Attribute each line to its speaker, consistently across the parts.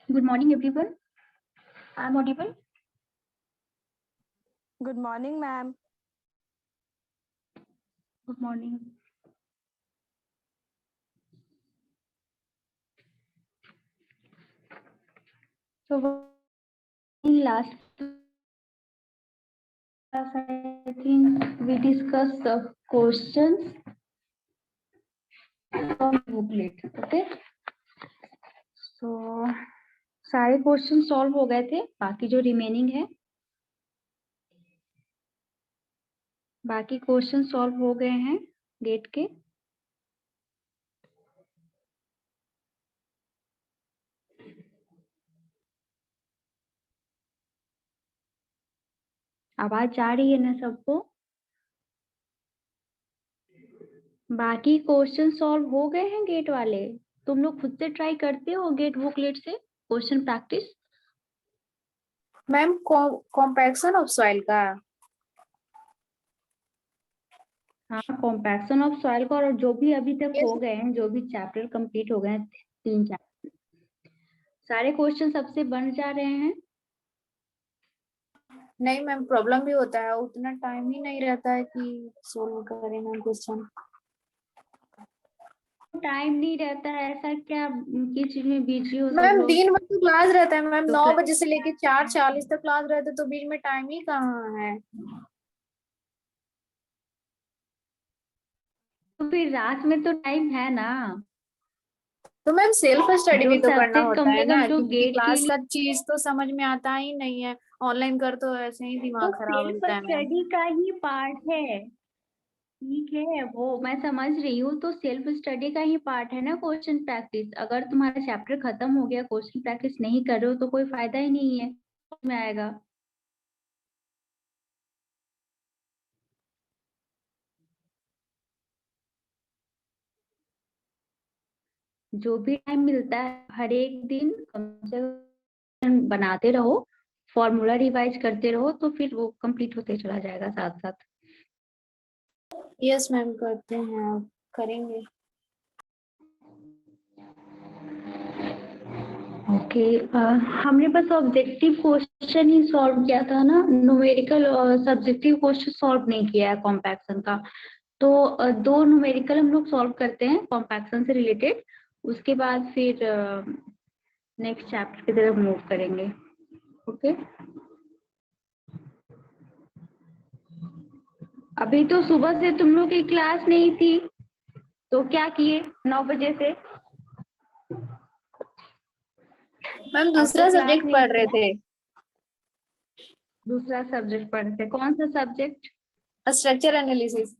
Speaker 1: Good morning, everyone. I'm audible.
Speaker 2: Good morning, ma'am.
Speaker 1: Good morning. So, in last class, I think we discussed the questions from booklet. Okay. So, सारे question solve हो गए थे, बाकी जो remaining है, बाकी question solve हो गए हैं गेट के। आवाज जा रही है ना सबको? बाकी क्वेश्चन सॉल्व हो गए हैं गेट वाले। तुम लोग खुद से ट्राई करते हो गेट बुकलेट से question practice?
Speaker 3: Ma'am compaction of soil का।
Speaker 1: हाँ, कॉम्पैक्शन ऑफ सॉइल का, और जो भी अभी तक हो गए हैं, जो भी चैप्टर कंप्लीट हो गए हैं, 3 चैप्टर, सारे क्वेश्चन सबसे बन जा रहे हैं।
Speaker 3: नहीं मैम, प्रॉब्लम भी होता है, उतना टाइम ही नहीं रहता है कि सोल्व करें मैम क्वेश्चन।
Speaker 1: टाइम नहीं रहता है ऐसा क्या? किस चीज में बिजी हो सब
Speaker 3: मैम
Speaker 1: लोग?
Speaker 3: दिन भर तो क्लास रहता है मैम,
Speaker 1: तो
Speaker 3: 9 बजे से लेके 4:40 तक क्लास रहता है, तो बीच में टाइम ही कहाँ है।
Speaker 1: तो फिर रात में तो टाइम है ना।
Speaker 3: तो मैम सेल्फ स्टडी
Speaker 1: जो
Speaker 3: भी तो करना
Speaker 1: सब्जेक्ट
Speaker 3: होता
Speaker 1: कम
Speaker 3: है
Speaker 1: से
Speaker 3: ना,
Speaker 1: कम जो
Speaker 3: क्योंकि
Speaker 1: गेट के
Speaker 3: क्लास
Speaker 1: लिए,
Speaker 3: का चीज तो समझ में आता ही नहीं है। ऑनलाइन कर तो ऐसे ही दिमाग
Speaker 1: तो
Speaker 3: खराब
Speaker 1: सेल्फ
Speaker 3: होता है मैम।
Speaker 1: स्टडी का ही पार्ट है। ठीक है, वो मैं समझ रही हूँ, तो सेल्फ स्टडी का ही पार्ट है ना क्वेश्चन प्रैक्टिस। अगर तुम्हारा चैप्टर खत्म हो गया, क्वेश्चन प्रैक्टिस नहीं कर रहे हो, तो कोई फायदा ही नहीं है, में आएगा। जो भी टाइम मिलता है हर एक दिन कम से कम बनाते रहो, फॉर्मूला रिवाइज करते रहो, तो फिर वो कंप्लीट होते चला जाएगा साथ साथ।
Speaker 3: यस मैम, करते हैं, अब करेंगे।
Speaker 1: ओके, हमने बस ऑब्जेक्टिव क्वेश्चन ही सॉल्व किया था ना, न्यूमेरिकल और सब्जेक्टिव क्वेश्चन सॉल्व नहीं किया है कॉम्पैक्शन का। तो 2 न्यूमेरिकल हम लोग सॉल्व करते हैं कॉम्पैक्शन से रिलेटेड, उसके बाद फिर नेक्स्ट चैप्टर की तरफ मूव करेंगे। ओके, अभी तो सुबह से तुम लोग की क्लास नहीं थी, तो क्या किए 9 बजे से?
Speaker 3: मैम दूसरा सब्जेक्ट पढ़ रहे थे।
Speaker 1: दूसरा सब्जेक्ट पढ़ते थे? कौन सा subject?
Speaker 3: Structure analysis.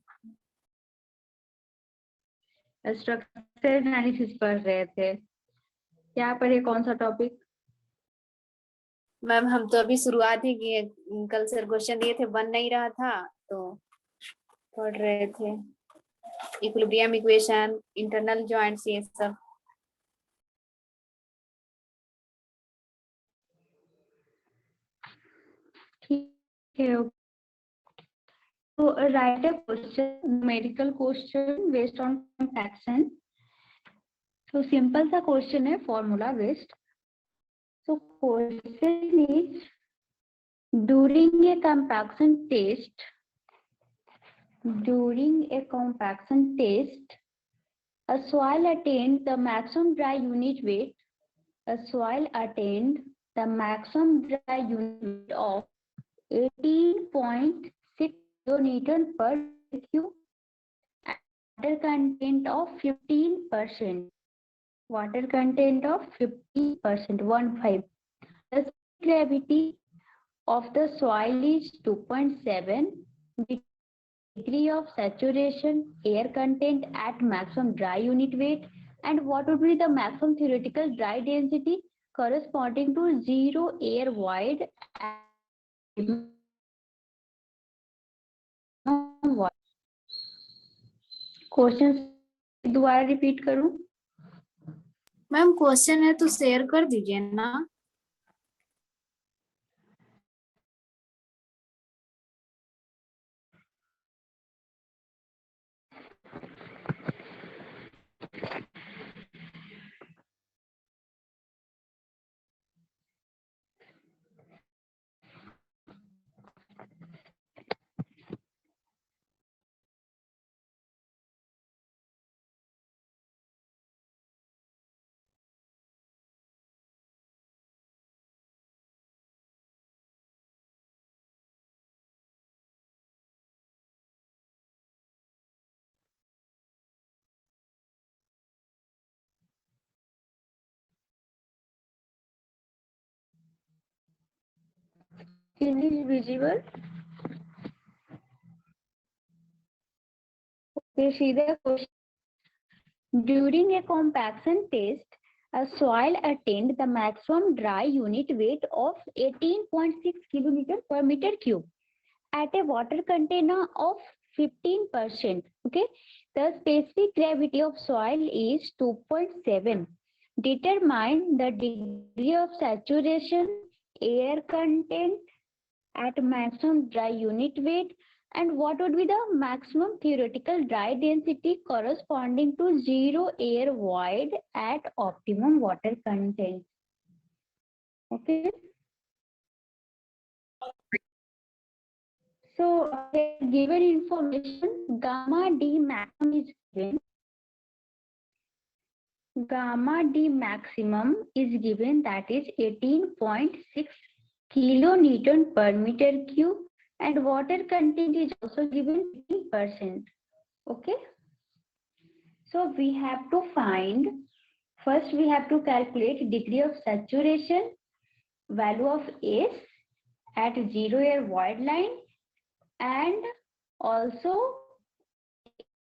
Speaker 1: Structure analysis पढ़ रहे थे? क्या पढ़े, कौन सा टॉपिक?
Speaker 3: मैम हम तो अभी शुरुआत ही किए, कल सर क्वेश्चन दिए थे, बन नहीं रहा था तो पढ़ रहे थे। इक्विलिब्रियम इक्वेशन, इंटरनल जॉइंट्स, ये सब।
Speaker 1: ठीक है। तो right a question, medical question based on compaction। तो सिंपल सा क्वेश्चन है, formula based. So question is, during a compaction test, a soil attained the maximum dry unit weight. A soil attained the maximum dry unit weight of 18.6 kilonewton per cube. Water content of 15%. Water content of 15%. 15. The gravity of the soil is 2.7. Degree of saturation, air content at maximum dry unit weight, and what would be the maximum theoretical dry density corresponding to 0 air void question दोबारा repeat करूं?
Speaker 3: Ma'am question है तो share कर दीजिए ना।
Speaker 1: Is it visible? Okay, see the question. During a compaction test, a soil attained the maximum dry unit weight of 18.6 kilonewton per meter cube at a water container of 15%. Okay, the specific gravity of soil is 2.7. Determine the degree of saturation, air content at maximum dry unit weight, and what would be the maximum theoretical dry density corresponding to zero air void at optimum water content. Okay. So given information, gamma D maximum is given. Gamma D maximum is given, that is 18.6 kilonewton per meter cube, and water content is also given 15%. Okay. So we have to find, first we have to calculate degree of saturation, value of S at zero air void line, and also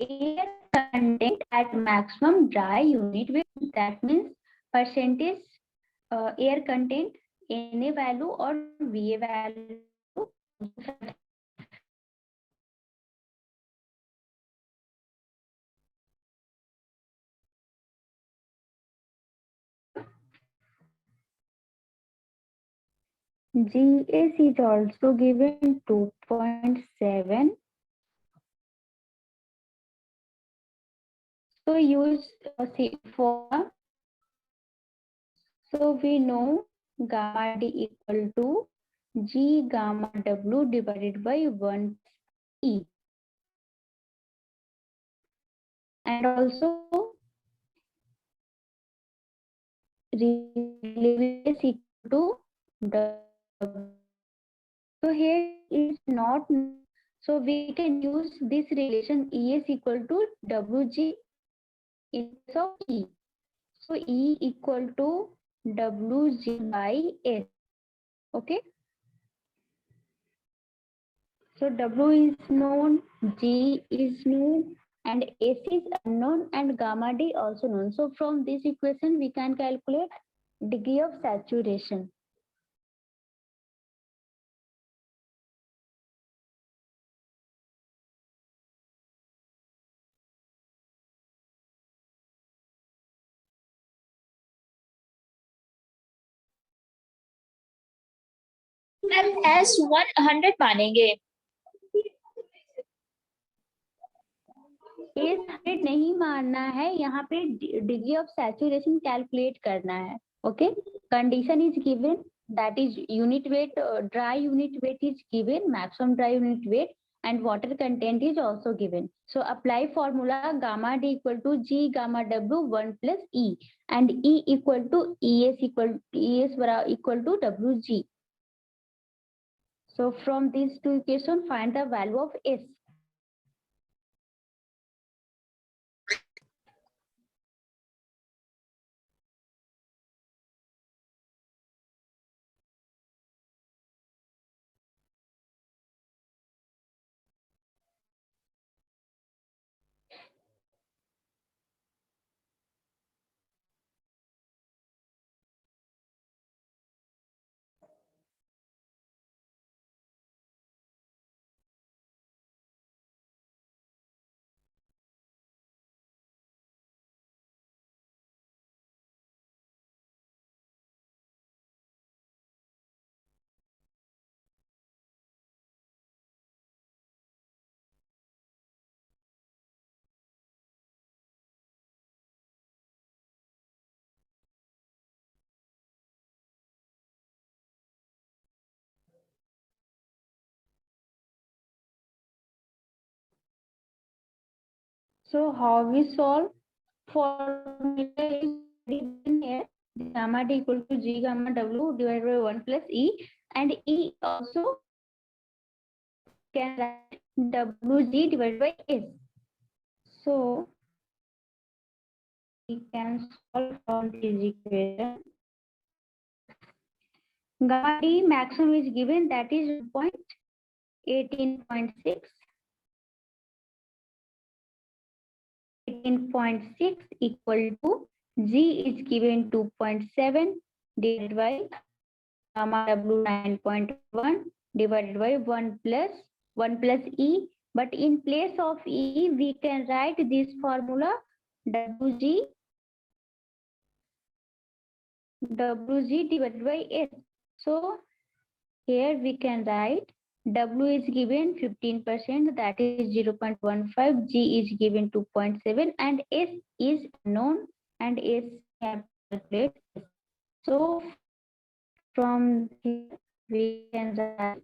Speaker 1: air content at maximum dry unit weight. That means percentage air content, Na value or Va value. GS is also given 2.7. So use for, so we know gamma D equal to G gamma W divided by 1 E. And also is equal to W. So here is not, so we can use this relation E is equal to WG in case of E. So E equal to WG by S. Okay. So W is known, G is known, and S is unknown, and gamma D also known. So from this equation we can calculate degree of saturation.
Speaker 2: Ma'am S 100 मानेंगे।
Speaker 1: S 100 नहीं मानना है, यहाँ पे degree of saturation calculate करना है. Okay, condition is given, that is unit weight, dry unit weight is given, maximum dry unit weight, and water content is also given. So apply formula gamma D equal to G gamma W 1 plus E, and E equal to ES equal to WG. So from these two equations find the value of S. So how we solve? Formula is given here. Gamma D equal to G gamma W divided by 1 plus E, and E also can write WG divided by S. So we can solve from this equation. Gamma D maximum is given, that is 18.6. 18.6 equal to G is given 2.7 divided by gamma W 9.1 divided by 1 plus E. But in place of E, we can write this formula WG divided by S. So here we can write W is given 15%, that is 0.15, G is given 2.7, and S is known, and S have calculated. So from here we can write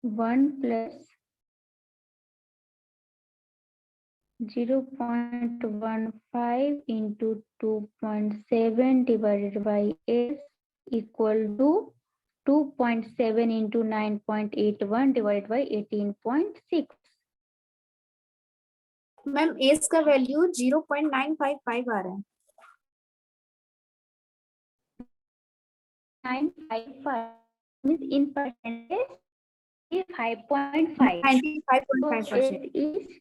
Speaker 1: 1 plus 0.15 into 2.7 divided by S equal to 2.7 into 9.81 divided by 18.6.
Speaker 3: Ma'am as का value 0.955 आ रहा है.
Speaker 1: 955 means in percentage is 5.5.
Speaker 3: 95.5%.
Speaker 1: Is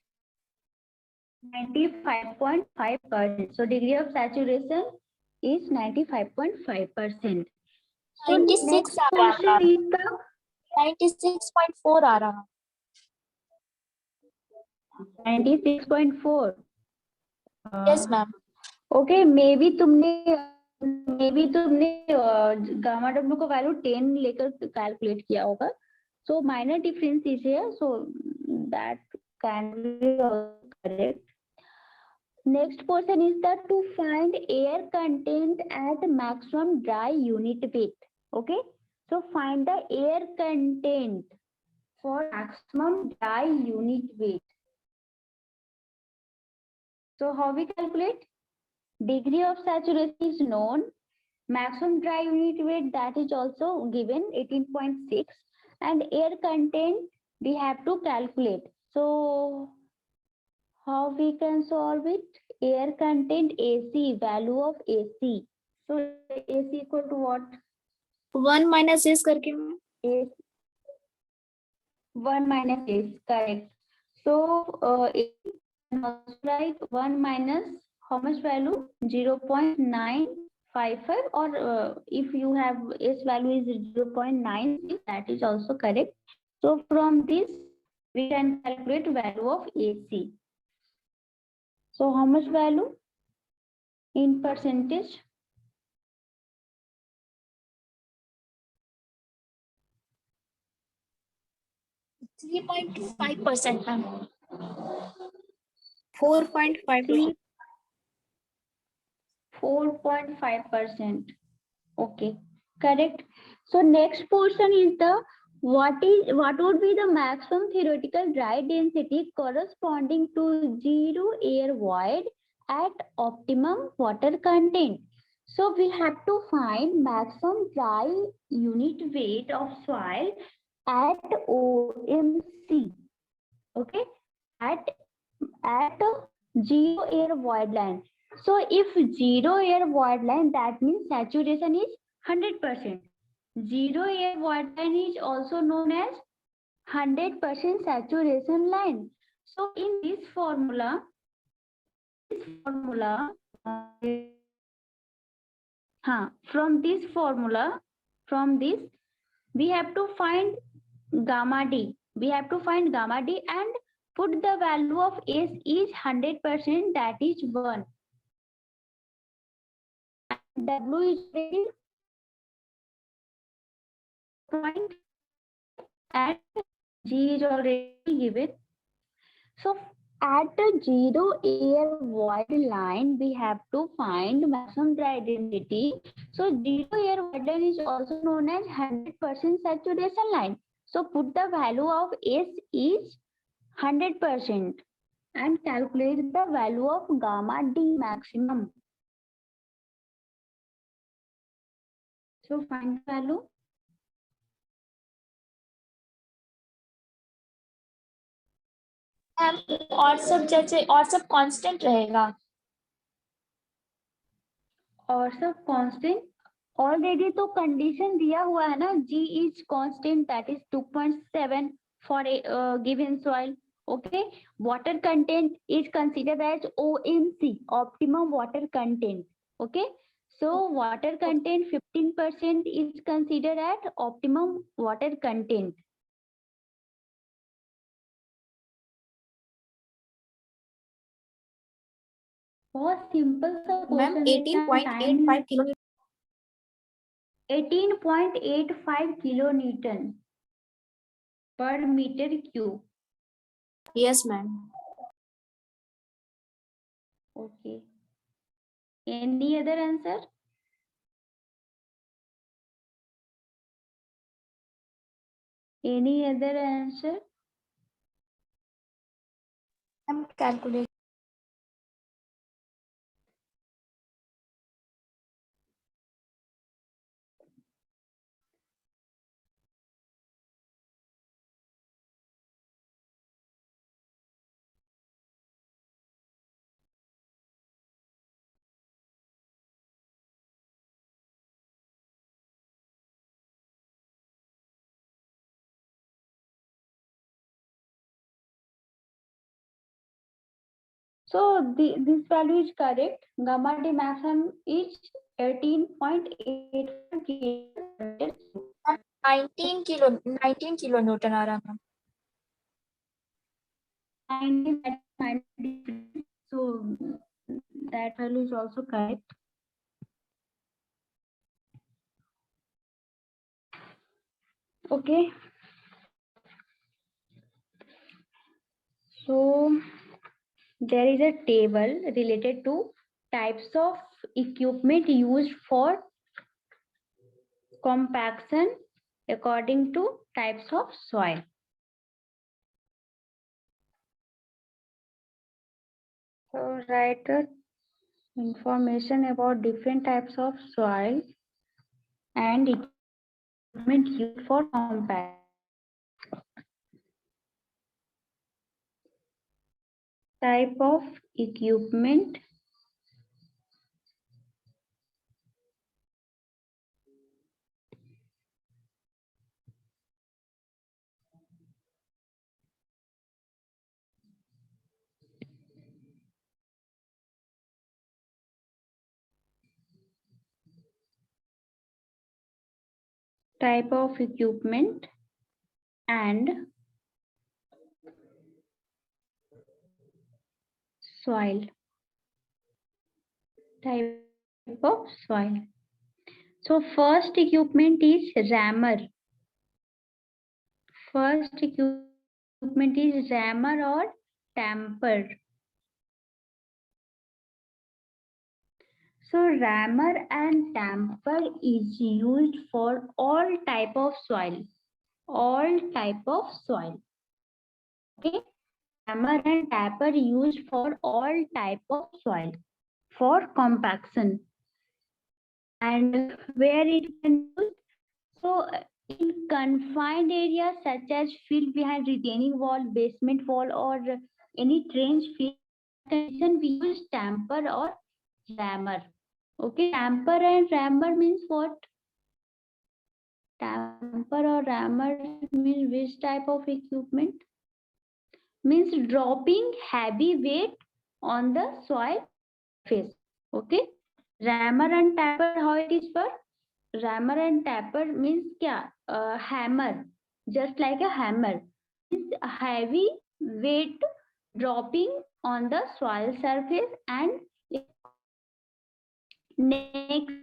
Speaker 1: 95.5%. So degree of saturation is 95.5%. So
Speaker 2: 96
Speaker 1: next
Speaker 2: आ रहा
Speaker 1: question
Speaker 2: है.
Speaker 1: is the
Speaker 2: 96.4 आ रहा.
Speaker 1: 96.4.
Speaker 2: Yes, ma'am.
Speaker 1: Okay, maybe तुमने gamma W का value 10 लेकर calculate किया होगा. So minor difference is here, so that can be correct. Next question is that to find air content at maximum dry unit weight. Okay, so find the air content for maximum dry unit weight. So how we calculate? Degree of saturation is known. Maximum dry unit weight, that is also given 18.6, and air content we have to calculate. So how we can solve it? Air content AC, value of AC. So AC equal to what?
Speaker 3: 1 minus S करके ma'am.
Speaker 1: AC. 1 minus S, correct. So like 1 minus how much value? 0.955, or if you have S value is 0.9, that is also correct. So from this we can calculate value of AC. So how much value in percentage?
Speaker 2: 3.5%, ma'am.
Speaker 3: 4.5%.
Speaker 1: 4.5%. Okay, correct. So next portion is the what would be the maximum theoretical dry density corresponding to zero air void at optimum water content. So we have to find maximum dry unit weight of soil at OMC. Okay, at zero air void line. So if zero air void line, that means saturation is 100%. Zero air void line is also known as 100% saturation line. So in this formula, from this we have to find gamma D. We have to find gamma D and put the value of S is 100%, that is 1. W is ready point and G is already given. So at the zero air void line, we have to find maximum dry density. So zero air void line is also known as 100% saturation line. So put the value of S is 100% and calculate the value of gamma D maximum. So find the value.
Speaker 2: Ma'am और सब जैसे और सब constant रहेगा।
Speaker 1: और सब constant already तो condition दिया हुआ है ना, G is constant that is 2.7 for given soil. Okay, water content is considered as OMC, optimum water content. Okay, so water content 15% is considered as optimum water content. बहुत simple सा
Speaker 3: ma'am
Speaker 1: question है.
Speaker 3: 18.85 kilo
Speaker 1: 18.85 kilonewton per meter cube.
Speaker 3: Yes ma'am.
Speaker 1: Okay. Any other answer? Any other answer?
Speaker 2: हम calculate
Speaker 1: So this value is correct. Gamma D maximum is 18.8 kilo.
Speaker 2: 19 kilo Newton आ रहा ma'am.
Speaker 1: 19. So that value is also correct. Okay. So there is a table related to types of equipment used for compaction according to types of soil. So write the information about different types of soil and equipment used for compaction. Type of equipment. Type of equipment and soil. Type of soil. So first equipment is rammer. First equipment is rammer or tamper. So rammer and tamper is used for all type of soil. All type of soil. Okay. Rammer and tamper used for all type of soil for compaction. And where it can use? So in confined areas such as field behind retaining wall, basement wall, or any trench field condition, we use tamper or rammer. Okay, tamper and rammer means what? Tamper or rammer means which type of equipment? Means dropping heavy weight on the soil surface. Okay, rammer and tamper, how it is for? Rammer and tamper means kya? Hammer, just like a hammer. Means heavy weight dropping on the soil surface, and next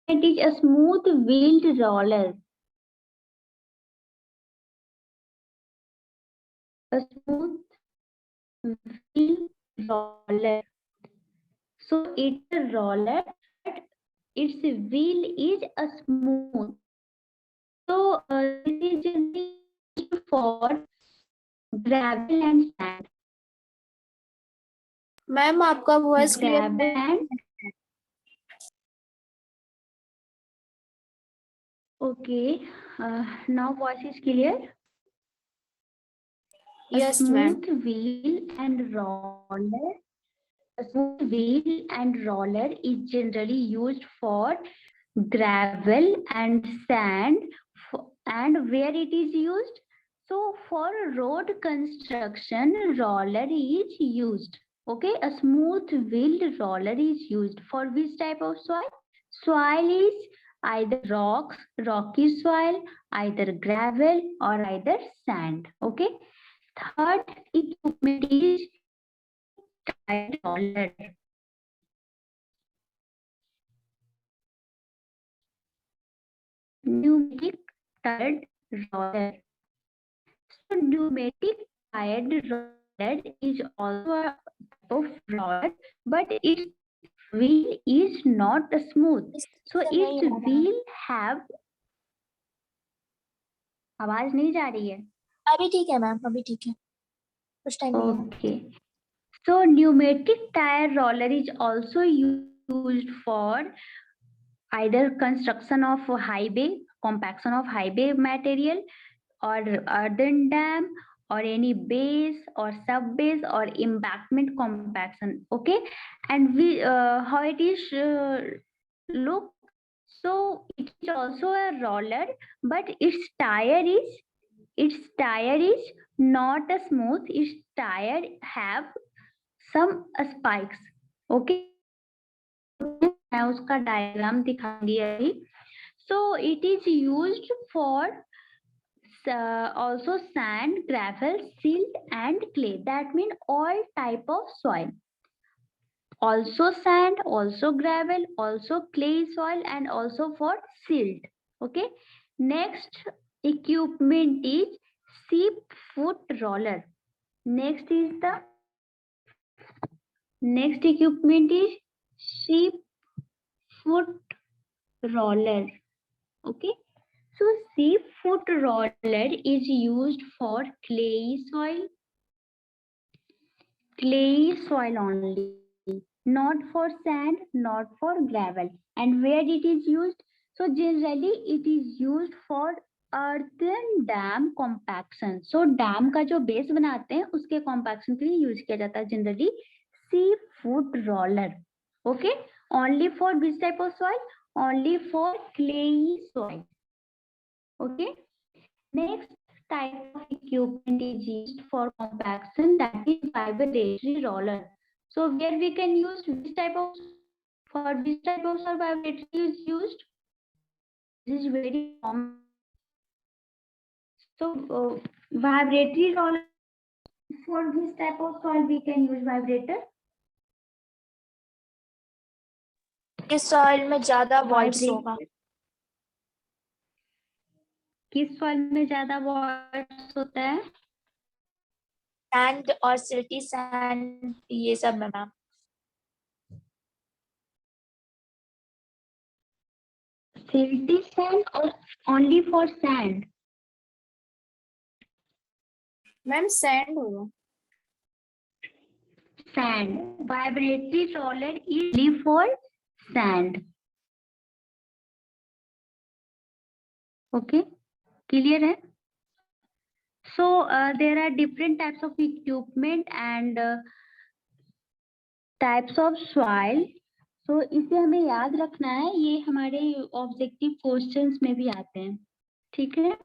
Speaker 1: it is a smooth wheeled roller. A smooth wheel roller. So it's a roller, but its wheel is a smooth. So this is used for gravel and sand.
Speaker 3: Ma'am आपका voice clear
Speaker 1: Gravel and okay. Now voice is clear.
Speaker 2: Yes, ma'am.
Speaker 1: smooth wheel and roller. A smooth wheel and roller is generally used for gravel and sand. And where it is used? So for road construction, roller is used. Okay, a smooth wheeled roller is used for which type of soil? Soil is either rocks, rocky soil, either gravel or either sand. Okay. Third equipment is tire roller. Pneumatic tired roller. So pneumatic tired roller is also a type of roller, but its wheel is not smooth. So its wheel have आवाज नहीं जा रही है.
Speaker 2: अभी ठीक है ma'am, अभी ठीक है, कुछ टाइम नहीं है.
Speaker 1: Okay. So pneumatic tire roller is also used for either construction of highway, compaction of highway material, or earthen dam, or any base or sub base or embankment compaction. Okay, and we how it is look. So it is also a roller, but its tire is not a smooth. Its tire have some spikes. Okay, मैं उसका diagram दिखाऊंगी अभी. So it is used for also sand, gravel, silt and clay. That means all type of soil. Also sand, also gravel, also clay soil and also for silt. Okay. Next equipment is sheep foot roller. Next equipment is sheep foot roller. Okay. So sheep foot roller is used for clay soil only, not for sand, not for gravel. And where it is used? So generally it is used for earthen dam compaction. So dam का जो base बनाते हैं उसके compaction के लिए use किया जाता है generally sheep foot roller. Okay, only for which type of soil? Only for clay soil. Okay. Next type of equipment is used for compaction, that is vibratory roller. So where we can use which type of soil vibratory is used? This is very common. So vibratory roller, for which type of soil we can use vibrator?
Speaker 2: किस soil में ज्यादा voids होगा?
Speaker 1: किस soil में ज्यादा voids होता है?
Speaker 2: Sand और सिल्टी सैंड, ये सब में ma'am.
Speaker 1: Silty sand or only for sand?
Speaker 3: Ma'am sand होगा.
Speaker 1: Sand. Vibratory roller is only for sand. Okay, clear hai? So there are different types of equipment and types of soil. So इसे हमें याद रखना है, ये हमारे objective questions में भी आते हैं. ठीक है.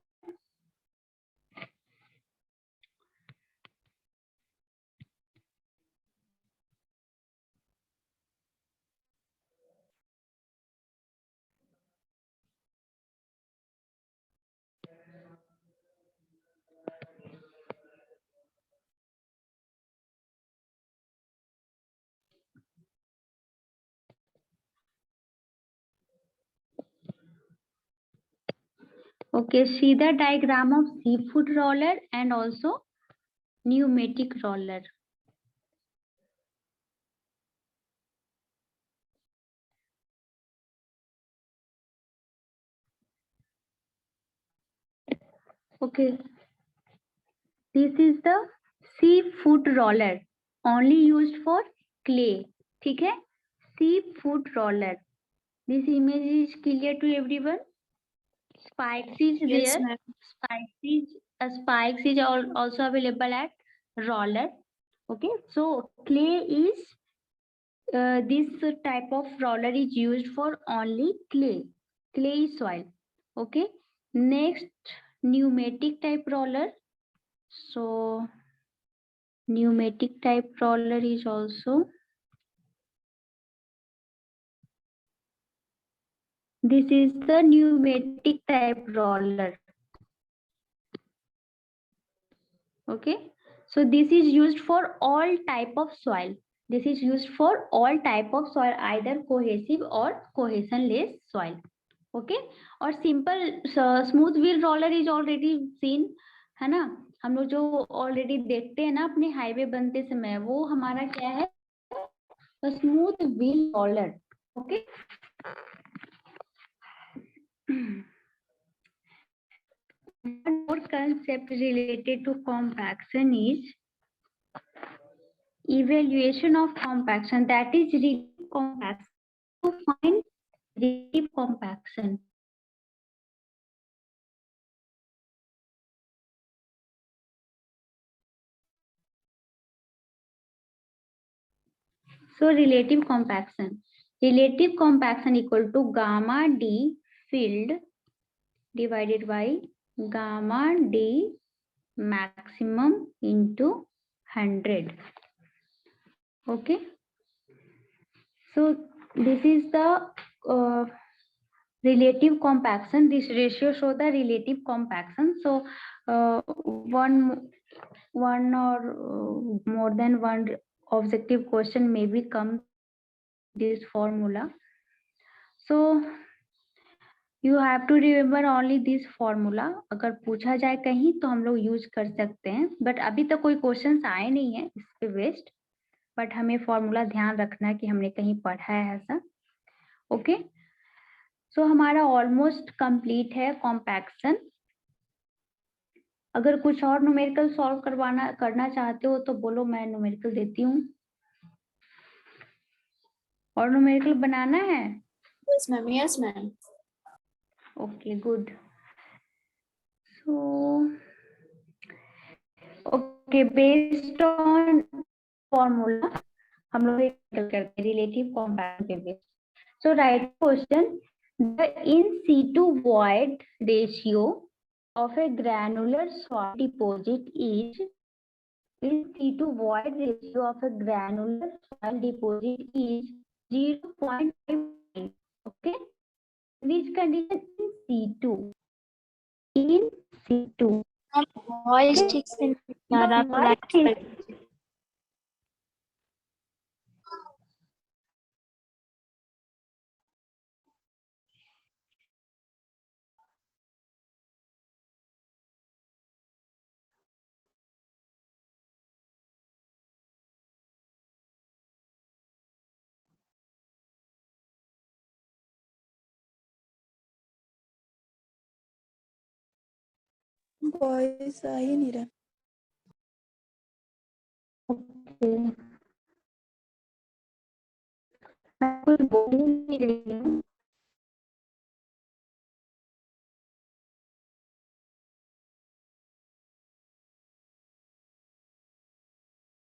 Speaker 1: Okay, see the diagram of seafood roller and also pneumatic roller. Okay, this is the seafood roller, only used for clay. ठीक है, seafood roller. This image is clear to everyone. Spikes is
Speaker 2: Yes,
Speaker 1: there.
Speaker 2: ma'am.
Speaker 1: Spikes is also available at roller. Okay, so clay is this type of roller is used for only clay soil. Okay, next pneumatic type roller. So pneumatic type roller is also, this is the pneumatic type roller. Okay, so this is used for all type of soil. This is used for all type of soil, either cohesive or cohesionless soil. Okay, और simple smooth wheel roller is already seen, है ना? हम लोग जो already देखते हैं ना अपने हाईवे बनते समय, वो हमारा क्या है? Smooth wheel roller. Okay, one more concept related to compaction is evaluation of compaction, that is relative compaction. To find relative compaction, so relative compaction equal to gamma d filled divided by gamma d maximum into 100. Okay, so this is the relative compaction. This ratio show the relative compaction. So one or more than one objective question may be come this formula. So you have to remember only this formula. अगर पूछा जाए कहीं तो हम लोग use कर सकते हैं, बट अभी तक कोई क्वेश्चंस आए नहीं है इस पे बेस्ड, बट हमें फॉर्मूला ध्यान रखना है कि हमने कहीं पढ़ा है ऐसा. ओके, सो हमारा ऑलमोस्ट कंप्लीट है कॉम्पैक्शन. अगर कुछ और न्यूमेरिकल सॉल्व करना चाहते हो तो बोलो, मैं न्यूमेरिकल देती हूँ. और न्यूमेरिकल बनाना है?
Speaker 2: Yes, ma'am. Yes, ma'am.
Speaker 1: Okay, good. So, okay, based on formula, हम लोग एक करते हैं relative compaction पे based. So, write question: the in situ void ratio of a granular soil deposit is in situ void ratio of a granular soil deposit is 0.5. Okay, which condition? In situ. In situ.
Speaker 2: Voice ठीक से नहीं आ रहा, आपको light कर दीजिए.
Speaker 4: Voice आ ही नहीं रहा.
Speaker 1: Okay, मैं कुछ बोल ही नहीं रही हूँ.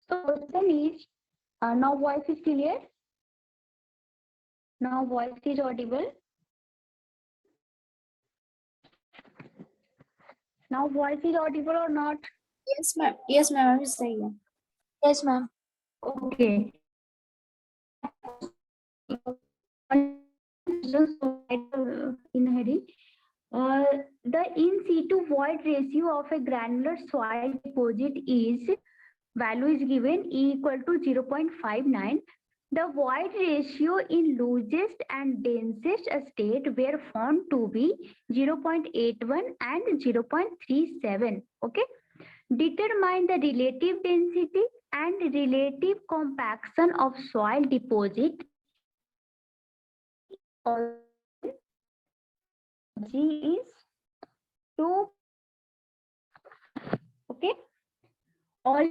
Speaker 1: So question is, now voice is clear. Now voice is audible. Now voice is audible or not?
Speaker 3: Yes, ma'am. Yes, ma'am. अभी सही है.
Speaker 2: Yes, ma'am.
Speaker 1: Okay. In heading, the in situ void ratio of a granular soil deposit is, value is given, E equal to 0.59. The void ratio in loosest and densest state were found to be 0.81 and 0.37. Okay, determine the relative density and relative compaction of soil deposit. G is 2. Okay, all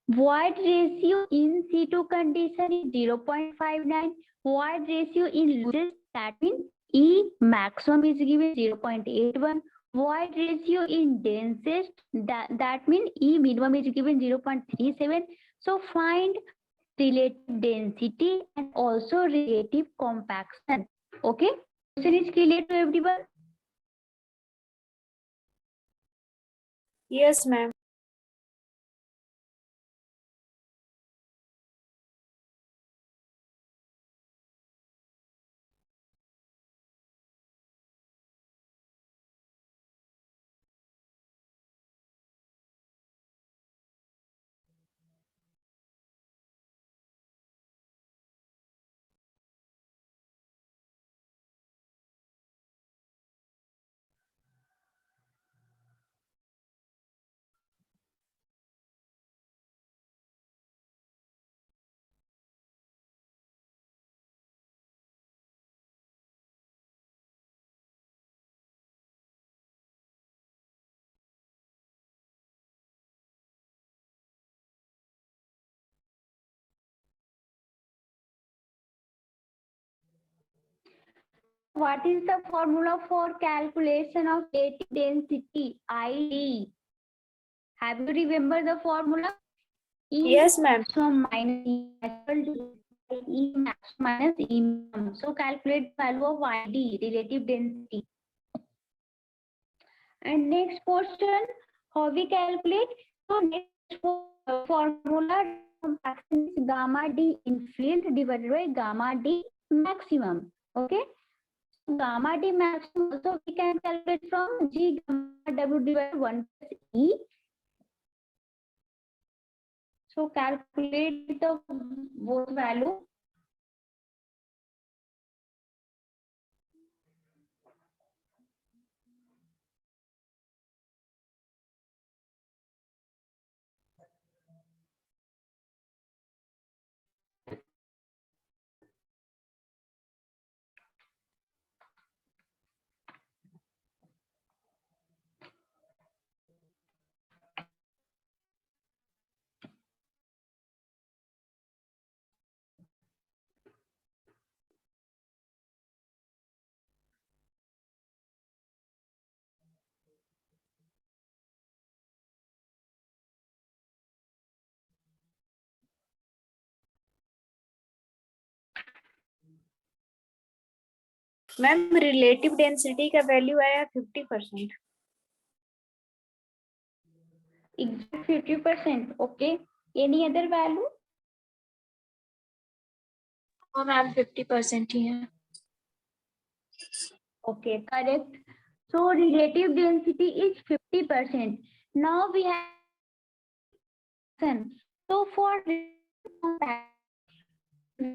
Speaker 1: void ratio in situ condition is 0.59. Void ratio in loosest, that means E maximum is given 0.81. Void ratio in densest, that means E minimum is given 0.37. So find relative density and also relative compaction. Okay, question is clear to everyone?
Speaker 3: Yes, ma'am.
Speaker 1: What is the formula for calculation of relative density, ID? Have you remember the formula? E
Speaker 3: Yes, ma'am.
Speaker 1: maximum minus E equal to E maximum minus E minimum. So calculate value of ID, relative density. And next question, how we calculate? So next formula compaction is gamma D in field divided by gamma D maximum. Okay. Gamma D maximum also we can calculate from G gamma W divided by 1 plus E. So calculate the both value.
Speaker 3: Ma'am relative density का value आया 50%.
Speaker 1: Exact 50%. Okay. Any other value?
Speaker 2: और ma'am 50% ही है.
Speaker 1: Okay, correct. So relative density is 50%. Now we have so for we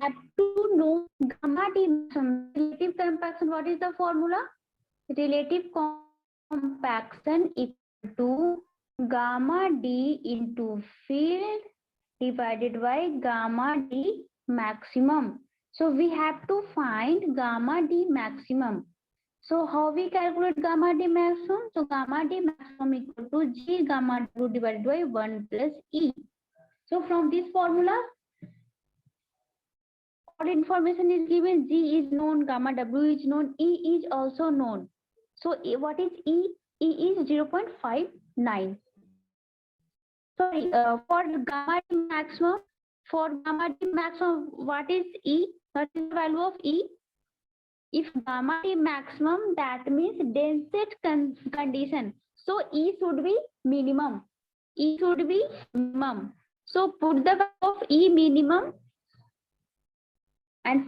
Speaker 1: have to know gamma D maximum. Relative compaction. What is the formula? Relative compaction equal to gamma D into field divided by gamma D maximum. So we have to find gamma D maximum. So how we calculate gamma D maximum? So gamma D maximum equal to G gamma W divided by 1 plus E. So from this formula, all information is given. G is known, gamma W is known, E is also known. So what is E? E is 0.59. Sorry, for gamma D maximum, what is E? What is the value of E? If gamma D maximum, that means densest condition. So E should be minimum. E should be minimum. So put the value of E minimum and